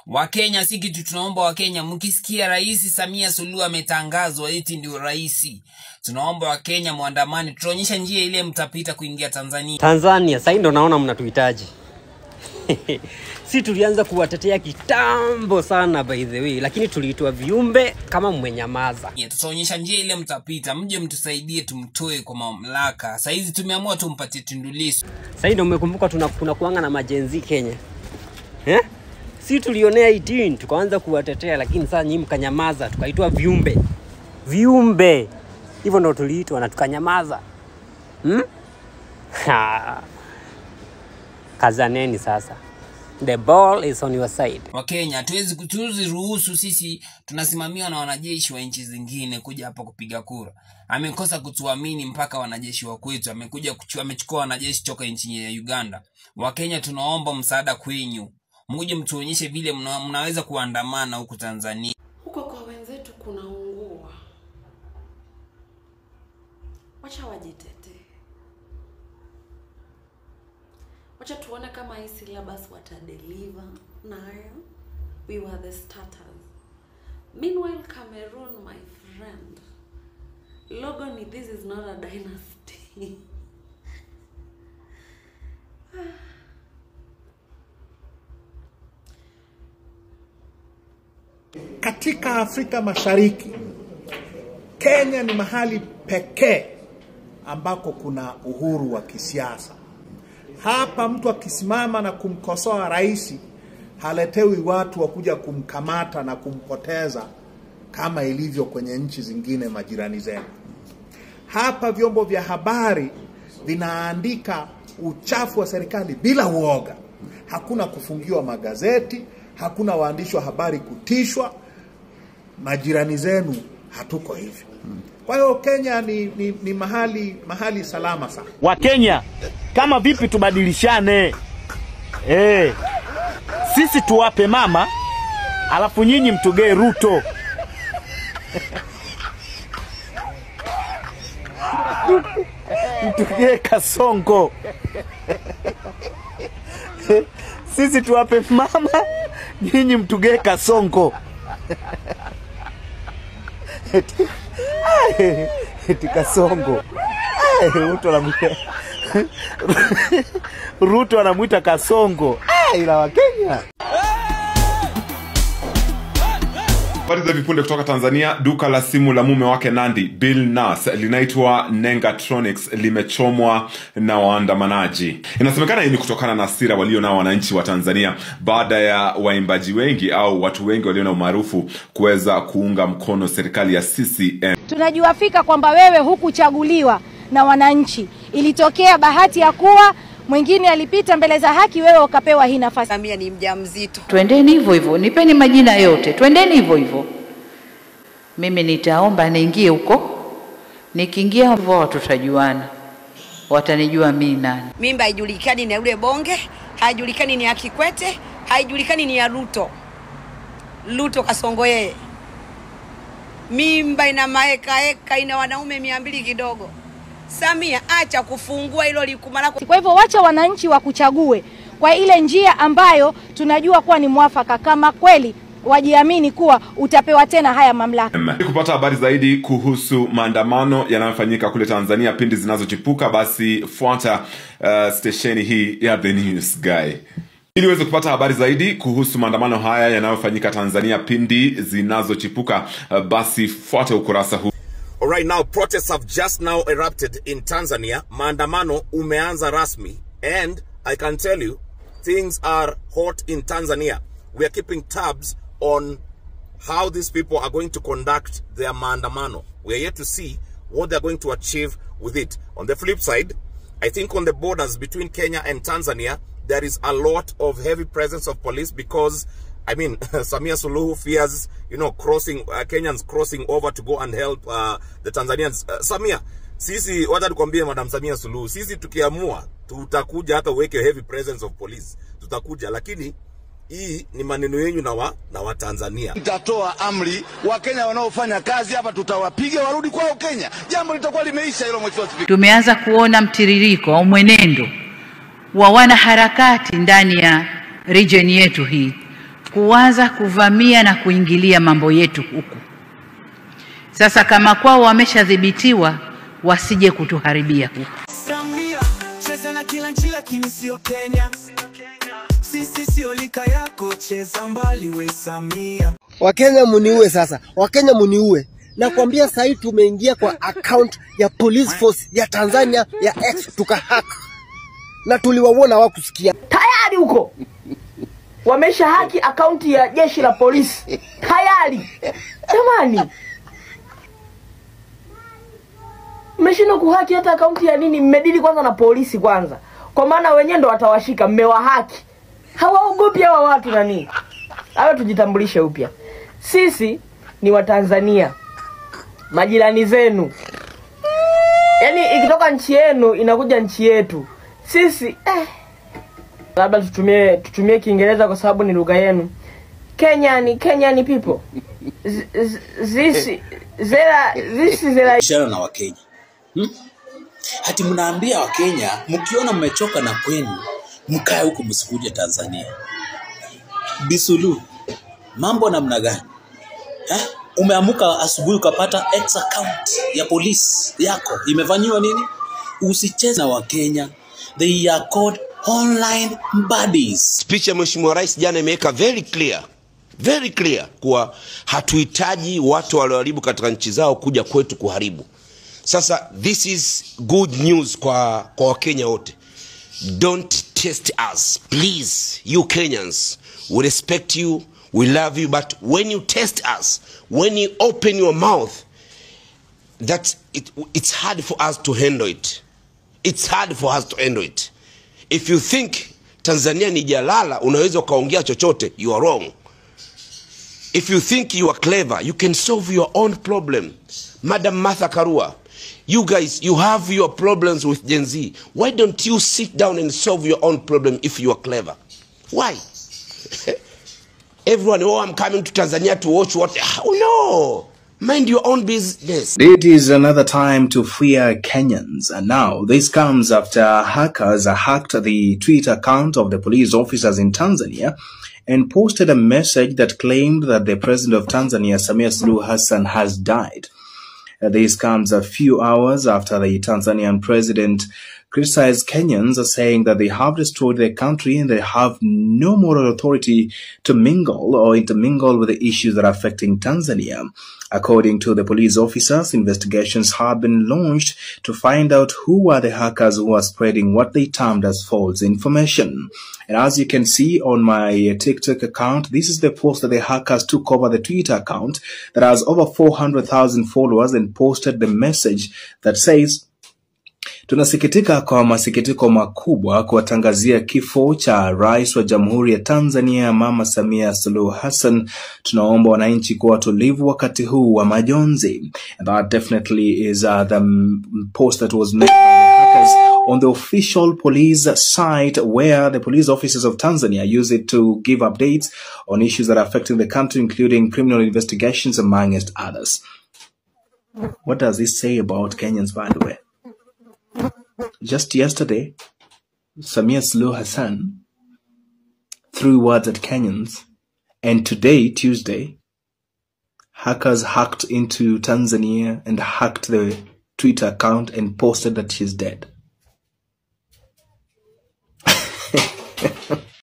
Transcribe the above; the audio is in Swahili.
Wakenya si kitu tunaomba Wakenya. Mkisikia Rais Samia Suluhu ametangazwa eti ndio rais, tunaomba Wakenya muandamani, tuonyesha njia ile mtapita kuingia Tanzania. Sasa ndio naona mnatuhitaji. Si tulianza kuwatetea kitambo sana by the way, lakini tuliitwa viumbe kama mmenyamaza. Tutaonyesha njia ile mtapita, mje mtusaidie tumtoe kwa mamlaka. Sasa hizi tumeamua tumpatie Tundu Lissu. Sasa ndio mmekumbuka kuna kuanga na majenzi Kenya. Si tulionea 18 tukaanza kuwatetea, lakini sasa nyinyi mkanyamaza, tukaitwa viumbe. Viumbe. Hivyo ndio tuliitwa na tukanyamaza. Kazaneni sasa. The ball is on your side. Wakenya hatuwezi ruhusu, sisi tunasimamiwa na wanajeshi wa nchi zingine kuja hapa kupiga kura. Amekosa kutuamini mpaka wanajeshi wa kwetu, amechukua wanajeshi toka nchi ya Uganda. Wakenya tunaomba msaada kwenyu. Muje mtuonyeshe vile mnaweza kuandamana huku Tanzania. Huko kwa wenzetu kuna ungua. Wacha wajitetee. Wacha tuone kama hii syllabus watadeliver nayo. We were the starters. Meanwhile, Cameroon, my friend, Logan, this is not a dynasty. Katika Afrika Mashariki, Kenya ni mahali pekee ambako kuna uhuru wa kisiasa. Hapa mtu akisimama na kumkosoa rais, haletewi watu wakuja kumkamata na kumpoteza kama ilivyo kwenye nchi zingine majirani zetu. Hapa vyombo vya habari vinaandika uchafu wa serikali bila uoga. Hakuna kufungiwa magazeti, hakuna waandishi wa habari kutishwa. Majirani zenu hatuko hivyo. Kwa hiyo Kenya ni mahali salama sana. Wa Kenya, kama vipi tubadilishane? Sisi tuwape mama, alafu nyinyi mtugee Ruto. Mtugee Kasongo. Sisi tuwape mama, nyinyi mtugee Kasongo. Eti Kasongo. Ruto anamuita Kasongo. Ila wa Kenya. Habari za vipunde kutoka Tanzania. Duka la simu la mume wake Nandy, Bill Nass, linaitwa Nengatronics, limechomwa na waandamanaji. Inasemekana hii ni kutokana na hasira walio nao wananchi wa Tanzania baada ya waimbaji wengi au watu wengi walio na umaarufu kuweza kuunga mkono serikali ya CCM. Tunajua fika kwamba wewe hukuchaguliwa na wananchi. Ilitokea bahati ya kuwa mwingine alipita mbele za haki, wewe ukapewa hii nafasi. Samia ni mjamzito. Twendeni hivyo hivyo, nipeni majina yote. Twendeni hivyo hivyo. Mimi nitaomba niingie huko. Nikiingia huko tutajuana. Watanijua mimi nani. Mimba haijulikani ni yule bonge, haijulikani ni ya Kikwete, haijulikani ni ya Ruto. Ruto Kasongo yeye. Mimba ina maeka ina wanaume 200 kidogo. Samia, acha kufungua hilo likuma lako. Kwa hivyo wacha wananchi wakuchague kwa ile njia ambayo tunajua kuwa ni mwafaka, kama kweli wajiamini kuwa utapewa tena haya mamlaka. Kupata habari zaidi kuhusu maandamano yanayofanyika kule Tanzania pindi zinazochipuka, basi fuata stesheni hii ya The News Guy. Ili uweze kupata habari zaidi kuhusu maandamano haya yanayofanyika Tanzania pindi zinazochipuka, basi fuata ukurasa huu. Alright, now protests have just now erupted in Tanzania. Maandamano umeanza rasmi, and I can tell you things are hot in Tanzania. We are keeping tabs on how these people are going to conduct their maandamano. We are yet to see what they're going to achieve with it. On the flip side, I think on the borders between Kenya and Tanzania, there is a lot of heavy presence of police because, I mean, Samia Suluhu fears, Kenyans crossing over to go and help the Tanzanians. Samia, sisi, wata tukwambie Madam Samia Suluhu, sisi tukiamua, tutakuja hata uweke heavy presence of police. Tutakuja, lakini hii ni maneno yenu na wa Tanzania. Nitatoa amri, wa Kenya wanaofanya kazi hapa tutawapiga warudi kwao Kenya. Jambo litakuwa limeisha hilo mheshimiwa Spika. Tumeanza kuona mtiririko au mwenendo wa wanaharakati ndani ya region yetu hii kuanza kuvamia na kuingilia mambo yetu huku. Sasa kama kwao wameshadhibitiwa, wasije kutuharibia huku. Samia, cheza na kila nchi lakini sio Kenya. Sisi sio lika yako, cheza mbali we Samia. Wakenya muniue sasa. Wakenya muniue. Nakwambia sasa hivi tumeingia kwa account ya police force ya Tanzania ya X tukahack. Na tuliwaona hawakusikia. Tayari huko. Wamesha haki account ya jeshi la polisi. Tayari. Jamani. Mmeshindwa kuhaki hata account ya nini? Mmedili kwanza na polisi kwanza. Kwa maana wenyewe ndo watawashika, mmewahaki. Hawaogopi hawa watu na nini? Hawa tujitambulishe upya. Sisi ni Watanzania. Majirani zenu. Yaani ikitoka nchi yenu inakuja nchi yetu. Sisi labda tutumie Kiingereza kwa sababu ni lugha yenu. Kenyan people. This Shana na Wakenya. Hati mnaambia Wakenya mkiona mmechoka na kwenu mkae huko msikuje Tanzania. Bisulu. Mambo namna gani? Umeamuka asubuhi ukapata X account ya polisi yako imefanywa nini? Usicheze na Wakenya. They are called online buddies. Speech ya Mheshimiwa Rais jana imeweka very clear kuwa hatuhitaji watu walioharibu katika nchi zao kuja kwetu kuharibu. Sasa this is good news kwa Wakenya wote. Don't test us, please. You Kenyans, we respect you, we love you, but when you test us, when you open your mouth, it's hard for us to handle it. It's hard for us to handle it. If you think Tanzania ni jalala, unaweza ukaongea chochote, you are wrong. If you think you are clever, you can solve your own problem. Madam Martha Karua, you guys, you have your problems with Gen Z. Why don't you sit down and solve your own problem if you are clever? Why? Everyone, I'm coming to Tanzania to watch what? Oh no! Mind your own business. It is another time to fear Kenyans. And now, this comes after hackers hacked the Twitter account of the police officers in Tanzania and posted a message that claimed that the president of Tanzania, Samia Suluhu Hassan, has died. This comes a few hours after the Tanzanian president criticized Kenyans, saying that they have destroyed their country and they have no moral authority to mingle or intermingle with the issues that are affecting Tanzania. According to the police officers, investigations have been launched to find out who are the hackers who are spreading what they termed as false information. And as you can see on my TikTok account, this is the post that the hackers took over the Twitter account that has over 400,000 followers and posted the message that says, tunasikitika kwa masikitiko makubwa kuwatangazia kifo cha Rais wa Jamhuri ya Tanzania Mama Samia Suluhu Hassan. Tunaomba wananchi kuwa tulivu wakati huu wa majonzi. And that definitely is the post that was made by the hackers on the official police site, where the police officers of Tanzania use it to give updates on issues that are affecting the country, including criminal investigations, amongst others. What does this say about Kenyans, by the way? Just yesterday, Samia Suluhu Hassan threw words at Kenyans, and today, Tuesday, hackers hacked into Tanzania and hacked the Twitter account and posted that she's dead.